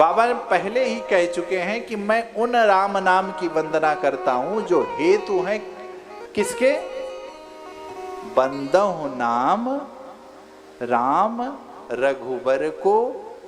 बाबा ने पहले ही कह चुके हैं कि मैं उन राम नाम की वंदना करता हूं जो हेतु हैं किसके? बंदहु नाम राम रघुबर को,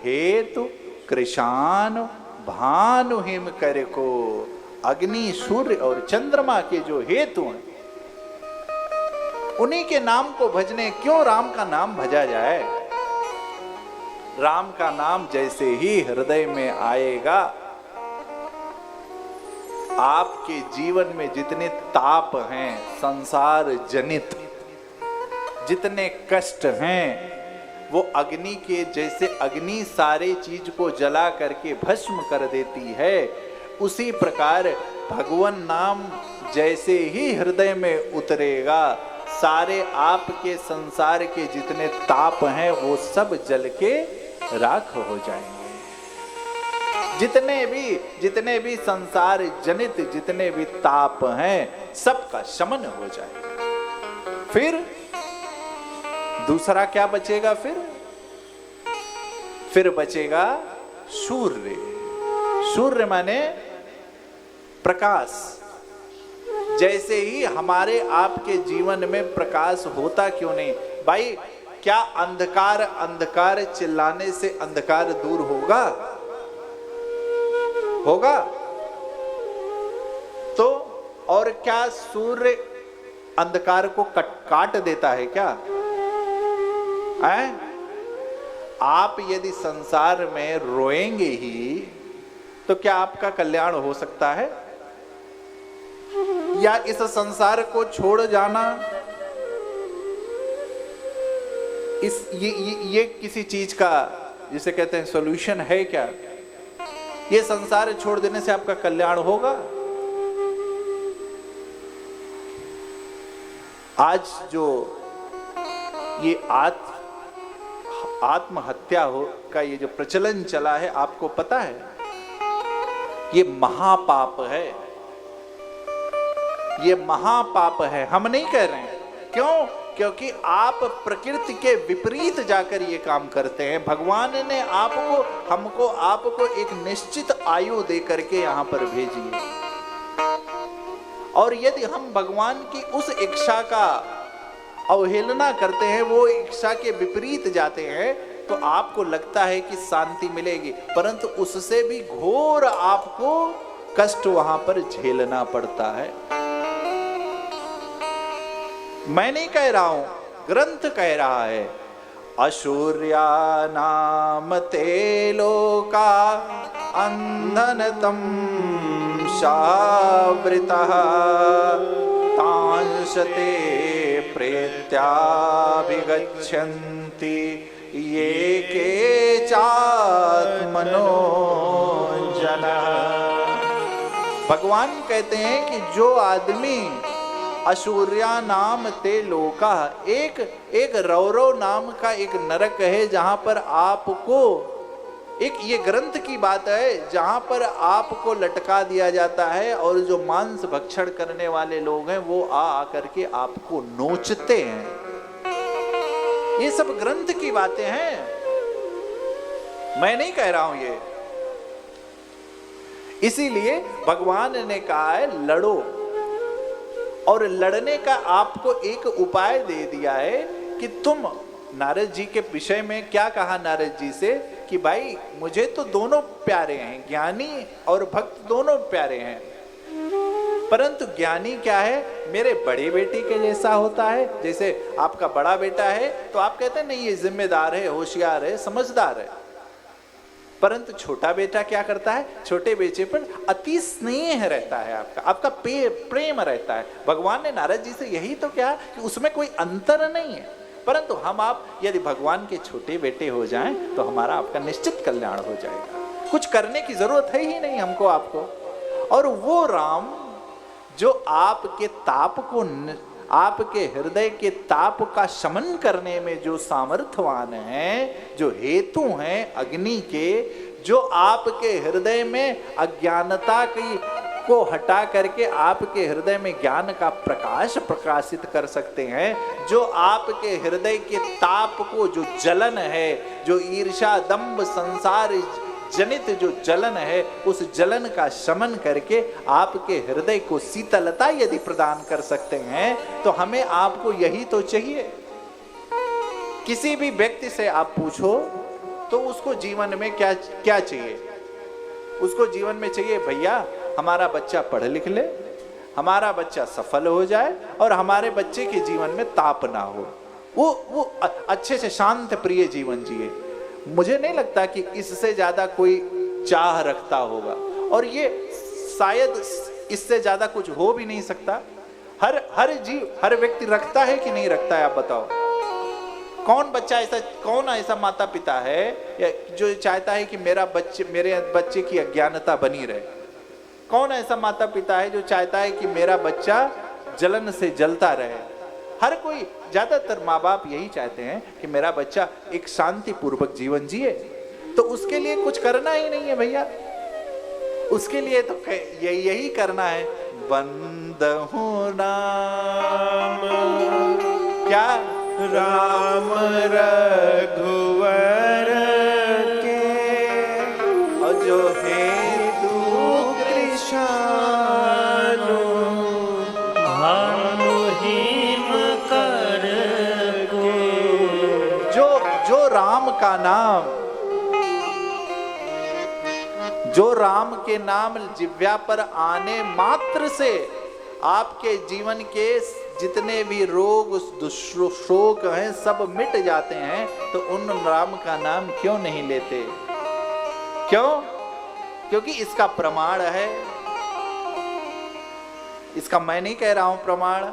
हेतु कृशान भानु हिम कर को। अग्नि, सूर्य और चंद्रमा के जो हेतु हैं, उन्हीं के नाम को भजने। क्यों राम का नाम भजा जाए? राम का नाम जैसे ही हृदय में आएगा, आपके जीवन में जितने ताप हैं संसार जनित, जितने कष्ट हैं, वो अग्नि के जैसे अग्नि सारे चीज को जला करके भस्म कर देती है, उसी प्रकार भगवान नाम जैसे ही हृदय में उतरेगा, सारे आपके संसार के जितने ताप हैं वो सब जल के राख हो जाएंगे। जितने भी संसार जनित जितने भी ताप हैं, सबका शमन हो जाएगा। फिर दूसरा क्या बचेगा? फिर बचेगा सूर्य। सूर्य माने प्रकाश। जैसे ही हमारे आपके जीवन में प्रकाश होता क्यों नहीं भाई? क्या अंधकार अंधकार चिल्लाने से अंधकार दूर होगा? तो और क्या सूर्य अंधकार को काट देता है क्या? आप यदि संसार में रोएंगे ही तो क्या आपका कल्याण हो सकता है? या इस संसार को छोड़ जाना ये किसी चीज का जिसे कहते हैं सॉल्यूशन है क्या? ये संसार छोड़ देने से आपका कल्याण होगा? आज जो ये आत्महत्या का ये जो प्रचलन चला है, आपको पता है ये महापाप है। ये महापाप है, हम नहीं कह रहे हैं। क्यों? क्योंकि आप प्रकृति के विपरीत जाकर ये काम करते हैं। भगवान ने आपको एक निश्चित आयु दे करके यहां पर भेजी है, और यदि हम भगवान की उस इच्छा का अवहेलना करते हैं, वो इच्छा के विपरीत जाते हैं, तो आपको लगता है कि शांति मिलेगी, परंतु उससे भी घोर आपको कष्ट वहां पर झेलना पड़ता है। मैं नहीं कह रहा हूं, ग्रंथ कह रहा है। अशूर्या नाम ते लोका अंधन तम शावृतः तांशते प्रेत्याभिगच्छन्ति ये के चात्मनो जनः। भगवान कहते हैं कि जो आदमी अशूर्या नाम ते लोका, एक रौरव नाम का एक नरक है, जहां पर आपको एक, ये ग्रंथ की बात है, जहां पर आपको लटका दिया जाता है, और जो मांस भक्षण करने वाले लोग हैं वो आकर के आपको नोचते हैं। ये सब ग्रंथ की बातें हैं, मैं नहीं कह रहा हूं ये। इसीलिए भगवान ने कहा है लड़ो, और लड़ने का आपको एक उपाय दे दिया है कि तुम, नारद जी के विषय में क्या कहा नारद जी से कि भाई मुझे तो दोनों प्यारे हैं, ज्ञानी और भक्त दोनों प्यारे हैं, परंतु ज्ञानी क्या है, मेरे बड़े बेटे के जैसा होता है। जैसे आपका बड़ा बेटा है तो आप कहते हैं नहीं ये जिम्मेदार है, होशियार है, समझदार है, परंतु छोटा बेटा क्या करता है, छोटे बेटे पर अति स्नेह रहता है, आपका प्रेम रहता है। भगवान ने नारद जी से यही तो कहा कि उसमें कोई अंतर नहीं है, परंतु हम आप यदि भगवान के छोटे बेटे हो जाएं तो हमारा आपका निश्चित कल्याण हो जाएगा। कुछ करने की जरूरत है ही नहीं हमको आपको। और वो राम जो आपके ताप को, आपके हृदय के ताप का शमन करने में जो सामर्थ्यवान है, जो हेतु हैं अग्नि के, जो आपके हृदय में अज्ञानता को हटा करके आपके हृदय में ज्ञान का प्रकाश प्रकाशित कर सकते हैं, जो आपके हृदय के ताप को, जो जलन है, जो ईर्ष्या दंभ संसार जनित जो जलन है उस जलन का शमन करके आपके हृदय को शीतलता यदि प्रदान कर सकते हैं तो हमें आपको यही तो चाहिए। किसी भी व्यक्ति से आप पूछो तो उसको जीवन में क्या क्या चाहिए? उसको जीवन में चाहिए भैया हमारा बच्चा पढ़ लिख ले, हमारा बच्चा सफल हो जाए और हमारे बच्चे के जीवन में ताप ना हो, वो अच्छे से शांत प्रिय जीवन जिए। मुझे नहीं लगता कि इससे ज्यादा कोई चाह रखता होगा और ये शायद इससे ज्यादा कुछ हो भी नहीं सकता। हर जीव हर व्यक्ति रखता है कि नहीं रखता है? आप बताओ कौन ऐसा माता पिता है जो चाहता है कि मेरे बच्चे की अज्ञानता बनी रहे? कौन ऐसा माता पिता है जो चाहता है कि मेरा बच्चा जलन से जलता रहे? हर कोई, ज्यादातर माँ बाप यही चाहते हैं कि मेरा बच्चा एक शांति पूर्वक जीवन जिए। तो उसके लिए कुछ करना ही नहीं है भैया, उसके लिए तो यही करना है, बंदहु नाम क्या राम रघुवर के और जो हेतु कृष्ण भानु हिम कर जो राम का नाम, जो राम के नाम जिह्वा पर आने मात्र से आपके जीवन के जितने भी रोग शोक हैं सब मिट जाते हैं, तो उन राम का नाम क्यों नहीं लेते? क्यों? क्योंकि इसका प्रमाण है। इसका मैं नहीं कह रहा हूं प्रमाण,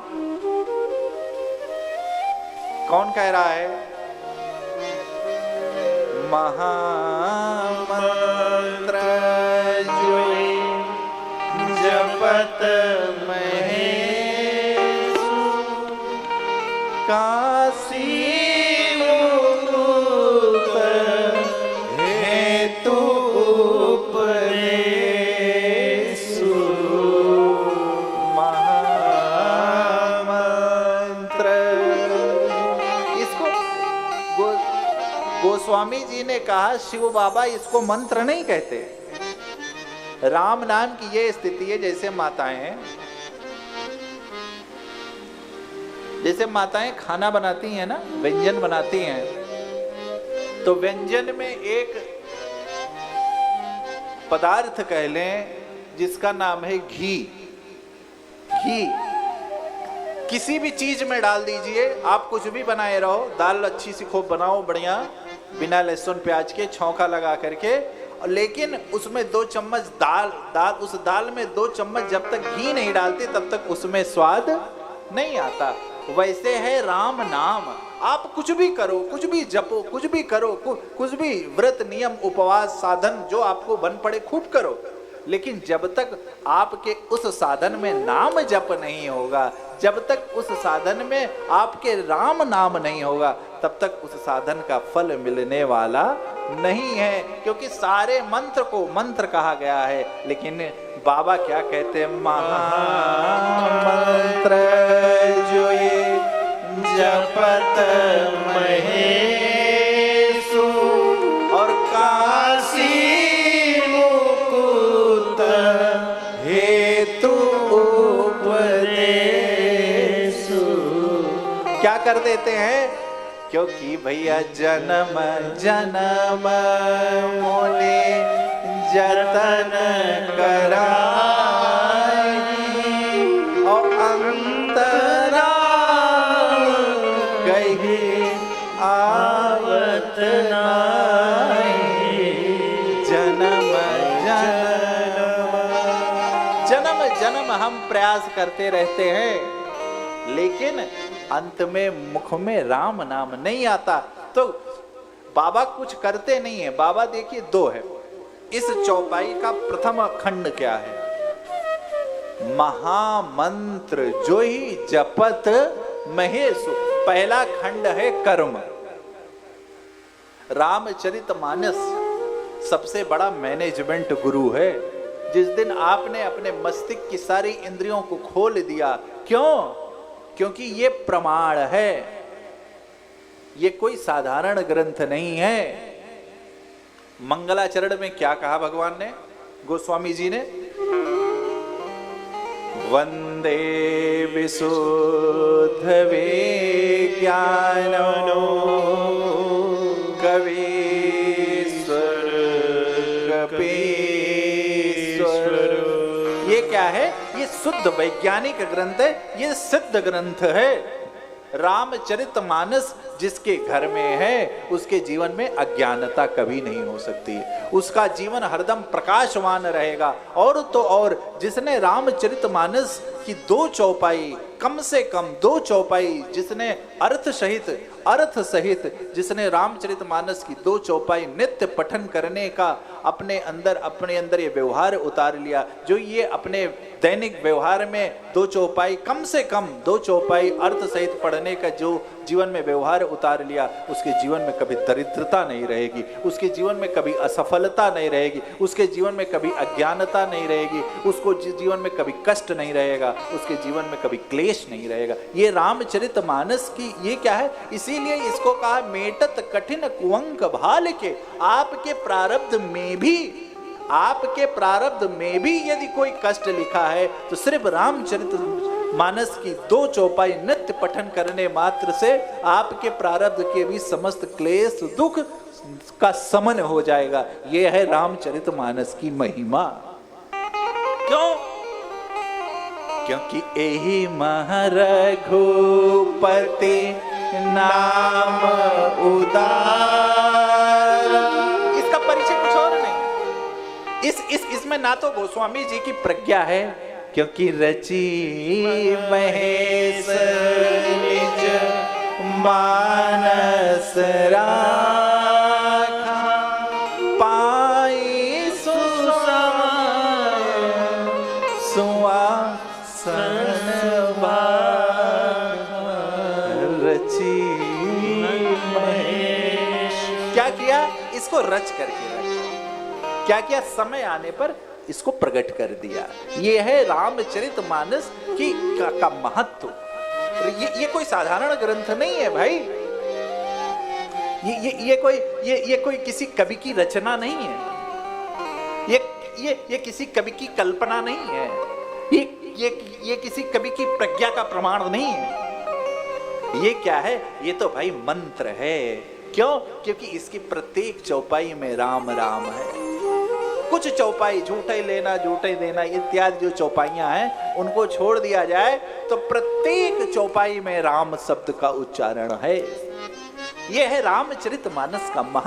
कौन कह रहा है? महामंत्र जो जपत काशी मुकुट हेतु उपदेशु महामंत्र। इसको गोस्वामी जी ने कहा शिव बाबा इसको मंत्र नहीं कहते। राम नाम की ये स्थिति है जैसे माताएं खाना बनाती हैं ना, व्यंजन बनाती हैं, तो व्यंजन में एक पदार्थ कह लें जिसका नाम है घी। घी किसी भी चीज में डाल दीजिए, आप कुछ भी बनाए रहो, दाल अच्छी सी खूब बनाओ बढ़िया बिना लहसुन प्याज के छौंका लगा करके, लेकिन उसमें 2 चम्मच उस दाल में 2 चम्मच जब तक घी नहीं डालते तब तक उसमें स्वाद नहीं आता। वैसे है राम नाम, आप कुछ भी करो, कुछ भी जपो, कुछ भी करो, कुछ भी व्रत नियम उपवास साधन जो आपको बन पड़े खूब करो, लेकिन जब तक आपके उस साधन में नाम जप नहीं होगा, जब तक उस साधन में आपके राम नाम नहीं होगा, तब तक उस साधन का फल मिलने वाला नहीं है। क्योंकि सारे मंत्र को मंत्र कहा गया है, लेकिन बाबा क्या कहते हैं? महामंत्र जो ये जपत महेशु और काशी मुकुट हेतु उपदेशु क्या कर देते हैं? क्योंकि भैया जन्म जन्म मोले जतन कराई और अंतरा कहीं आवत नाई। जन्म जन्म जन्म हम प्रयास करते रहते हैं, लेकिन अंत में मुख में राम नाम नहीं आता। तो बाबा कुछ करते नहीं है। बाबा देखिए 2 है। इस चौपाई का प्रथम खंड क्या है? महामंत्र जो ही जपत महेशु। पहला खंड है कर्म। रामचरितमानस सबसे बड़ा मैनेजमेंट गुरु है। जिस दिन आपने अपने मस्तिष्क की सारी इंद्रियों को खोल दिया, क्यों? क्योंकि ये प्रमाण है, ये कोई साधारण ग्रंथ नहीं है। मंगलाचरण में क्या कहा भगवान ने, गोस्वामी जी ने, वंदे विशुद्ध विज्ञानो कवीश्वर कपीश्वर। ये क्या है? ये शुद्ध वैज्ञानिक ग्रंथ है, ये सिद्ध ग्रंथ है। रामचरितमानस जिसके घर में है उसके जीवन में अज्ञानता कभी नहीं हो सकती, उसका जीवन हरदम प्रकाशवान रहेगा। और तो और जिसने रामचरितमानस की 2 चौपाई, कम से कम 2 चौपाई, जिसने अर्थ सहित जिसने रामचरितमानस की 2 चौपाई नित्य पठन करने का अपने अंदर ये व्यवहार उतार लिया, जो ये अपने दैनिक व्यवहार में 2 चौपाई, कम से कम 2 चौपाई अर्थ सहित पढ़ने का जो जीवन में व्यवहार उतार लिया, उसके जीवन में कभी दरिद्रता नहीं रहेगी, उसके जीवन में कभी असफलता नहीं रहेगी, उसके जीवन में कभी अज्ञानता नहीं रहेगी, उसको जीवन में कभी कष्ट नहीं रहेगा, उसके जीवन में कभी क्लेश नहीं रहेगा। ये रामचरितमानस की ये क्या है? इसीलिए इसको कहा मेटत कठिन कुंवक भाल के। आपके प्रारब्ध में भी यदि कोई कष्ट लिखा है तो सिर्फ रामचरितमानस की 2 चौपाई नित्य पठन करने मात्र से आपके प्रारब्ध के भी समस्त क्लेश दुख का समन हो जाएगा। यह है रामचरितमानस की महिमा। क्यों? क्योंकि एहि रघुपति नाम उदार। इसका परिचय कुछ और नहीं। इसमें ना तो गोस्वामी जी की प्रज्ञा है, क्योंकि रची महेश निज मानस राखा, पाई सुवासन रची महेश। क्या किया? इसको रच करके रखा। क्या किया? समय आने पर इसको प्रकट कर दिया। ये है रामचरितमानस की का महत्व। ये कोई साधारण ग्रंथ नहीं है भाई। ये कोई किसी कवि की रचना नहीं है। ये किसी कवि की कल्पना नहीं है। ये किसी कवि की प्रज्ञा का प्रमाण नहीं है। ये क्या है? ये तो भाई मंत्र है। क्यों? क्योंकि इसकी प्रत्येक चौपाई में राम राम है। कुछ चौपाई झूठे लेना झूठे देना इत्यादि जो चौपाइयां हैं उनको छोड़ दिया जाए तो प्रत्येक चौपाई में राम शब्द का उच्चारण है। यह है रामचरितमानस का